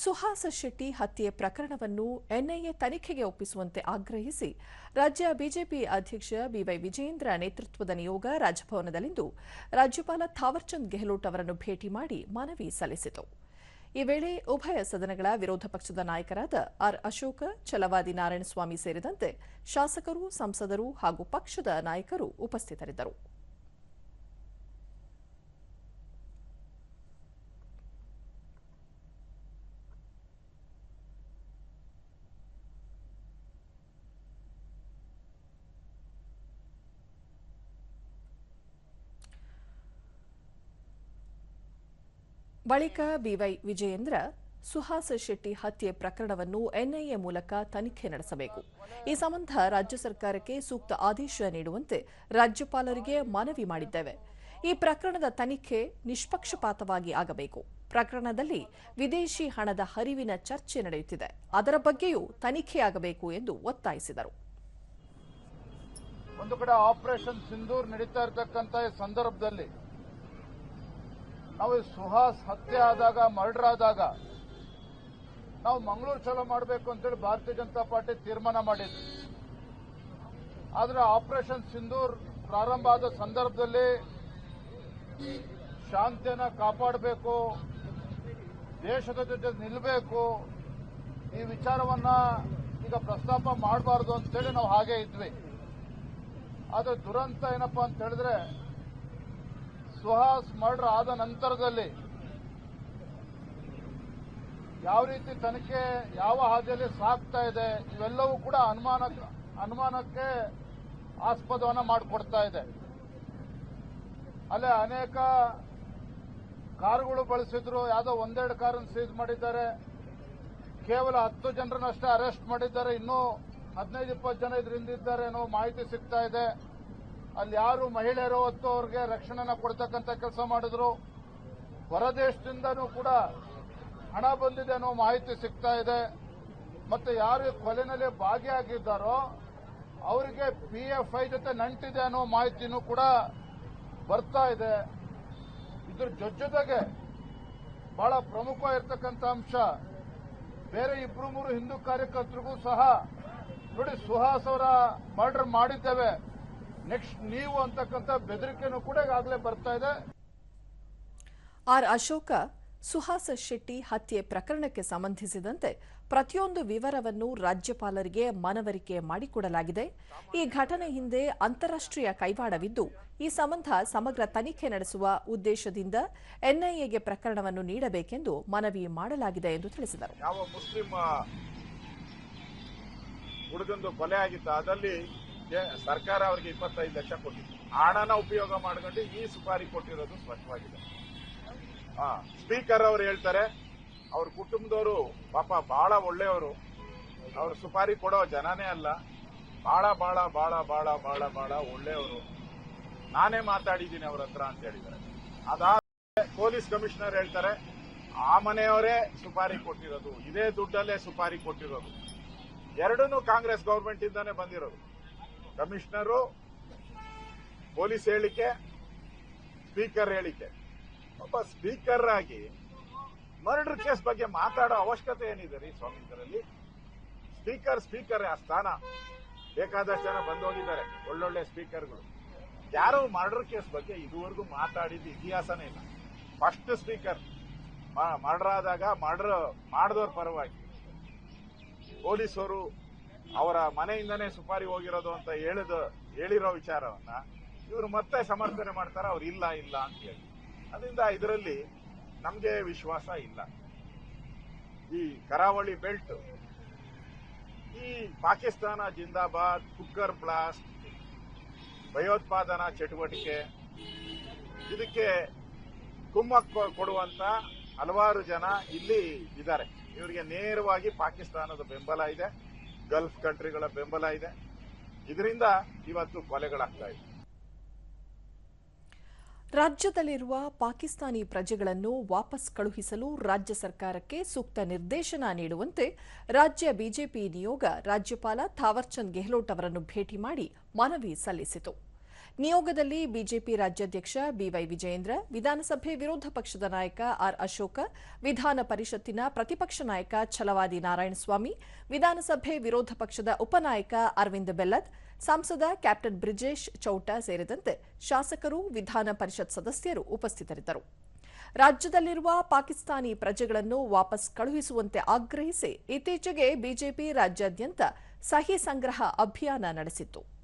ಸುಹಾಸ್ ಶೆಟ್ಟಿ ಹತ್ಯೆ ಪ್ರಕರಣವನ್ನು ಎನ್ಐಎ ತನಿಖೆಗೆ ಒಪ್ಪಿಸುವಂತೆ ಆಗ್ರಹಿಸಿ ರಾಜ್ಯ ಬಿಜೆಪಿ ಅಧ್ಯಕ್ಷ ಬಿವೈ ವಿಜಯೇಂದ್ರ ನೇತೃತ್ವದ ನಿಯೋಗ ರಾಜಭವನದಲ್ಲಿಂದು ರಾಜ್ಯಪಾಲ ಥಾವರ್ಚಂದ್ ಗೆಹ್ಲೋಟ್ ಅವರನ್ನು ಭೇಟಿ ಮಾಡಿ ಮನವಿ ಸಲ್ಲಿಸಿತು. ಈ ವೇಳೆ ಉಭಯ ಸದನಗಳ ವಿರೋಧ ಪಕ್ಷದ ನಾಯಕರಾದ ಆರ್ ಅಶೋಕ, ಛಲವಾದಿ ನಾರಾಯಣಸ್ವಾಮಿ ಸೇರಿದಂತೆ ಶಾಸಕರು, ಸಂಸದರು ಹಾಗೂ ಪಕ್ಷದ ನಾಯಕರು ಉಪಸ್ಥಿತರಿದ್ದರು. ಬಳಿಕ ಬಿವೈ ವಿಜಯೇಂದ್ರ ಸುಹಾಸ್ ಶೆಟ್ಟಿ ಹತ್ಯೆ ಪ್ರಕರಣವನ್ನು ಎನ್ಐಎ ಮೂಲಕ ತನಿಖೆ ನಡೆಸಬೇಕು. ಈ ಸಂಬಂಧ ರಾಜ್ಯ ಸರ್ಕಾರಕ್ಕೆ ಸೂಕ್ತ ಆದೇಶ ನೀಡುವಂತೆ ರಾಜ್ಯಪಾಲರಿಗೆ ಮನವಿ ಮಾಡಿದ್ದೇವೆ. ಈ ಪ್ರಕರಣದ ತನಿಖೆ ನಿಷ್ಪಕ್ಷಪಾತವಾಗಿ ಆಗಬೇಕು. ಪ್ರಕರಣದಲ್ಲಿ ವಿದೇಶಿ ಹಣದ ಹರಿವಿನ ಚರ್ಚೆ ನಡೆಯುತ್ತಿದೆ. ಅದರ ಬಗ್ಗೆಯೂ ತನಿಖೆಯಾಗಬೇಕು ಎಂದು ಒತ್ತಾಯಿಸಿದರು. ಒಂದು ಕಡೆ ಆಪರೇಷನ್ ಸಿಂಧೂರ್ ನಡೀತಾ ಇರತಕ್ಕಂತ ಸಂದರ್ಭದಲ್ಲಿ ನಾವು ಸುಹಾಸ್ ಹತ್ಯೆ ಆದಾಗ, ಮರ್ಡರ್ ಆದಾಗ ನಾವು ಮಂಗಳೂರು ಚಲೋ ಮಾಡಬೇಕು ಅಂತೇಳಿ ಭಾರತೀಯ ಜನತಾ ಪಾರ್ಟಿ ತೀರ್ಮಾನ ಮಾಡಿದ್ವಿ. ಆದರೆ ಆಪರೇಷನ್ ಸಿಂಧೂರ್ ಪ್ರಾರಂಭ ಆದ ಸಂದರ್ಭದಲ್ಲಿ ಶಾಂತಿಯನ್ನು ಕಾಪಾಡಬೇಕು, ದೇಶದ ಜೊತೆ ನಿಲ್ಲಬೇಕು, ಈ ವಿಚಾರವನ್ನ ಈಗ ಪ್ರಸ್ತಾಪ ಮಾಡಬಾರ್ದು ಅಂತೇಳಿ ನಾವು ಹಾಗೆ ಇದ್ವಿ. ಆದರೆ ದುರಂತ ಏನಪ್ಪಾ ಅಂತ ಹೇಳಿದ್ರೆ, ಸುಹಾಸ್ ಮರ್ಡರ್ ಆದ ನಂತರದಲ್ಲಿ ಯಾವ ರೀತಿ ತನಿಖೆ ಯಾವ ಹಾದಿಯಲ್ಲಿ ಸಾಗ್ತಾ ಇದೆ, ಇವೆಲ್ಲವೂ ಕೂಡ ಅನುಮಾನಕ್ಕೆ ಆಸ್ಪದವನ್ನ ಮಾಡಿಕೊಡ್ತಾ ಇದೆ. ಅಲ್ಲೇ ಅನೇಕ ಕಾರುಗಳು ಬಳಸಿದ್ರು, ಯಾವುದೋ ಒಂದೆರಡು ಕಾರನ್ನು ಸೀಸ್ ಮಾಡಿದ್ದಾರೆ. ಕೇವಲ 10 ಜನರನ್ನಷ್ಟೇ ಅರೆಸ್ಟ್ ಮಾಡಿದ್ದಾರೆ. ಇನ್ನೂ 15-20 ಜನ ಇದರಿಂದ ಇದ್ದಾರೆ ಅನ್ನೋ ಮಾಹಿತಿ ಸಿಗ್ತಾ ಇದೆ. ಅಲ್ಲಿ ಯಾರು ಮಹಿಳೆಯರು ಹೊತ್ತು ಅವ್ರಿಗೆ ರಕ್ಷಣೆನ ಕೊಡ್ತಕ್ಕಂಥ ಕೆಲಸ ಮಾಡಿದ್ರು. ಹೊರದೇಶದಿಂದನೂ ಕೂಡ ಹಣ ಬಂದಿದೆ ಅನ್ನೋ ಮಾಹಿತಿ ಸಿಗ್ತಾ ಇದೆ. ಮತ್ತೆ ಯಾರು ಕೊಲೆನಲ್ಲಿ ಭಾಗಿಯಾಗಿದ್ದಾರೋ ಅವರಿಗೆ PFI ಜೊತೆ ನಂಟಿದೆ ಅನ್ನೋ ಮಾಹಿತಿನೂ ಕೂಡ ಬರ್ತಾ ಇದೆ. ಇದ್ರ ಜೊತೆಗೆ ಬಹಳ ಪ್ರಮುಖವಾಗಿರ್ತಕ್ಕಂಥ ಅಂಶ, ಬೇರೆ 2-3 ಹಿಂದೂ ಕಾರ್ಯಕರ್ತರಿಗೂ ಸಹ ನೋಡಿ ಸುಹಾಸ್ ಅವರ ಮರ್ಡರ್ ಮಾಡಿದ್ದೇವೆ, ನೆಕ್ಸ್ಟ್ ನೀವು ಅಂತಕ್ಕಂಥ ಬೆದರಿಕೆನೂ ಕೂಡ ಈಗಾಗಲೇ ಬರ್ತಾ ಇದೆ. ಆರ್ ಅಶೋಕ, ಸುಹಾಸ್ ಶೆಟ್ಟಿ ಹತ್ಯೆ ಪ್ರಕರಣಕ್ಕೆ ಸಂಬಂಧಿಸಿದಂತೆ ಪ್ರತಿಯೊಂದು ವಿವರವನ್ನು ರಾಜ್ಯಪಾಲರಿಗೆ ಮನವರಿಕೆ ಮಾಡಿಕೊಡಲಾಗಿದೆ. ಈ ಘಟನೆ ಹಿಂದೆ ಅಂತಾರಾಷ್ಟ್ರೀಯ ಕೈವಾಡವಿದ್ದು, ಈ ಸಂಬಂಧ ಸಮಗ್ರ ತನಿಖೆ ನಡೆಸುವ ಉದ್ದೇಶದಿಂದ ಎನ್ಐಎಗೆ ಪ್ರಕರಣವನ್ನು ನೀಡಬೇಕೆಂದು ಮನವಿ ಮಾಡಲಾಗಿದೆ ಎಂದು ತಿಳಿಸಿದರು. ಯಾವ ಮುಸ್ಲಿಂ ಹುಡುಗಂದು ಕೊಲೆ ಆಗಿತ್ತು, ಅದರಲ್ಲಿ ಸರ್ಕಾರ ಅವರಿಗೆ 25 ಲಕ್ಷ ಕೊಟ್ಟಿತ್ತು. ಹಣನ ಉಪಯೋಗ ಮಾಡಿಕೊಂಡು ಈ ಸುಪಾರಿ ಕೊಟ್ಟಿರೋದು ಸ್ಪಷ್ಟವಾಗಿದೆ. ಸ್ಪೀಕರ್ ಅವರು ಹೇಳ್ತಾರೆ, ಅವ್ರ ಕುಟುಂಬದವರು ಪಾಪ ಬಹಳ ಒಳ್ಳೆಯವರು, ಅವ್ರು ಸುಪಾರಿ ಕೊಡೋ ಜನನೇ ಅಲ್ಲ, ಬಹಳ ಬಹಳ ಬಹಳ ಬಹಳ ಬಹಳ ಬಹಳ ಒಳ್ಳೆಯವರು, ನಾನೇ ಮಾತಾಡಿದ್ದೀನಿ ಅವ್ರ ಹತ್ರ ಅಂತ ಹೇಳಿದ್ದಾರೆ. ಅದಾದ ಪೊಲೀಸ್ ಕಮಿಷನರ್ ಹೇಳ್ತಾರೆ, ಆ ಮನೆಯವರೇ ಸುಪಾರಿ ಕೊಟ್ಟಿರೋದು, ಇದೇ ದುಡ್ಡಲ್ಲೇ ಸುಪಾರಿ ಕೊಟ್ಟಿರೋದು. ಎರಡನ್ನೂ ಕಾಂಗ್ರೆಸ್ ಗವರ್ಮೆಂಟ್ ಇಂದಾನೆ ಬಂದಿರೋದು. ಕಮಿಷನರು ಪೊಲೀಸ್ ಹೇಳಿಕೆ, ಸ್ಪೀಕರ್ ಹೇಳಿಕೆ. ಒಬ್ಬ ಸ್ಪೀಕರ್ ಆಗಿ ಮರ್ಡರ್ ಕೇಸ್ ಬಗ್ಗೆ ಮಾತಾಡೋ ಅವಶ್ಯಕತೆ ಏನಿದೆ ರೀ ಸ್ವಾಮಿ? ಇದರಲ್ಲಿ ಸ್ಪೀಕರ್ ಆ ಸ್ಥಾನ ಬೇಕಾದಷ್ಟು ಜನ ಬಂದೋಗಿದ್ದಾರೆ, ಒಳ್ಳೊಳ್ಳೆ ಸ್ಪೀಕರ್ಗಳು. ಯಾರು ಮರ್ಡರ್ ಕೇಸ್ ಬಗ್ಗೆ ಇದುವರೆಗೂ ಮಾತಾಡಿದ ಇತಿಹಾಸನೇ ಇಲ್ಲ. ಫಸ್ಟ್ ಸ್ಪೀಕರ್ ಮರ್ಡರ್ ಆದಾಗ ಮರ್ಡರ್ ಮಾಡಿದವ್ರ ಪರವಾಗಿ ಪೊಲೀಸರು ಅವರ ಮನೆಯಿಂದನೇ ಸುಪಾರಿ ಹೋಗಿರೋದು ಅಂತ ಹೇಳಿರೋ ವಿಚಾರವನ್ನ ಇವರು ಮತ್ತೆ ಸಮರ್ಥನೆ ಮಾಡ್ತಾರೆ, ಅವ್ರು ಇಲ್ಲ ಅಂತ ಹೇಳಿ. ಅದರಿಂದ ಇದರಲ್ಲಿ ನಮಗೆ ವಿಶ್ವಾಸ ಇಲ್ಲ. ಈ ಕರಾವಳಿ ಬೆಲ್ಟ್, ಈ ಪಾಕಿಸ್ತಾನ ಜಿಂದಾಬಾದ್, ಕುಕ್ಕರ್ ಬ್ಲಾಸ್ಟ್, ಭಯೋತ್ಪಾದನಾ ಚಟುವಟಿಕೆ, ಇದಕ್ಕೆ ಕುಮ್ಮಕ್ಕು ಕೊಡುವಂತ ಹಲವಾರು ಜನ ಇಲ್ಲಿ ಇದ್ದಾರೆ. ಇವರಿಗೆ ನೇರವಾಗಿ ಪಾಕಿಸ್ತಾನದ ಬೆಂಬಲ ಇದೆ, ಗಲ್ಫ್ ಕಂಟ್ರಿಗಳ ಬೆಂಬಲ ಇದೆ. ಇದರಿಂದ ಇವತ್ತು ಕೊಲೆಗಳಾಗ್ತಾ ಇದೆ. ರಾಜ್ಯದಲ್ಲಿರುವ ಪಾಕಿಸ್ತಾನಿ ಪ್ರಜೆಗಳನ್ನು ವಾಪಸ್ ಕಳುಹಿಸಲು ರಾಜ್ಯ ಸರ್ಕಾರಕ್ಕೆ ಸೂಕ್ತ ನಿರ್ದೇಶನ ನೀಡುವಂತೆ ರಾಜ್ಯ ಬಿಜೆಪಿ ನಿಯೋಗ ರಾಜ್ಯಪಾಲ ಥಾವರ್ಚಂದ್ ಗೆಹ್ಲೋಟ್ ಅವರನ್ನು ಭೇಟಿ ಮಾಡಿ ಮನವಿ ಸಲ್ಲಿಸಿತು. ನಿಯೋಗದಲ್ಲಿ ಬಿಜೆಪಿ ರಾಜ್ಯಾಧ್ಯಕ್ಷ ಬಿವೈ ವಿಜಯೇಂದ್ರ, ವಿಧಾನಸಭೆ ವಿರೋಧ ಪಕ್ಷದ ನಾಯಕ ಆರ್ ಅಶೋಕ, ವಿಧಾನ ಪರಿಷತ್ತಿನ ಪ್ರತಿಪಕ್ಷ ನಾಯಕ ಛಲವಾದಿ ನಾರಾಯಣಸ್ವಾಮಿ, ವಿಧಾನಸಭೆ ವಿರೋಧ ಪಕ್ಷದ ಉಪನಾಯಕ ಅರವಿಂದ್ ಬೆಲ್ಲದ್, ಸಂಸದ ಕ್ಯಾಪ್ಟನ್ ಬ್ರಿಜೇಶ್ ಚೌಟ ಸೇರಿದಂತೆ ಶಾಸಕರು, ವಿಧಾನ ಪರಿಷತ್ ಸದಸ್ಯರು ಉಪಸ್ಥಿತರಿದ್ದರು. ರಾಜ್ಯದಲ್ಲಿರುವ ಪಾಕಿಸ್ತಾನಿ ಪ್ರಜೆಗಳನ್ನು ವಾಪಸ್ ಕಳುಹಿಸುವಂತೆ ಆಗ್ರಹಿಸಿ ಇತ್ತೀಚೆಗೆ ಬಿಜೆಪಿ ರಾಜ್ಯಾದ್ಯಂತ ಸಹಿ ಸಂಗ್ರಹ ಅಭಿಯಾನ ನಡೆಸಿತ್ತು.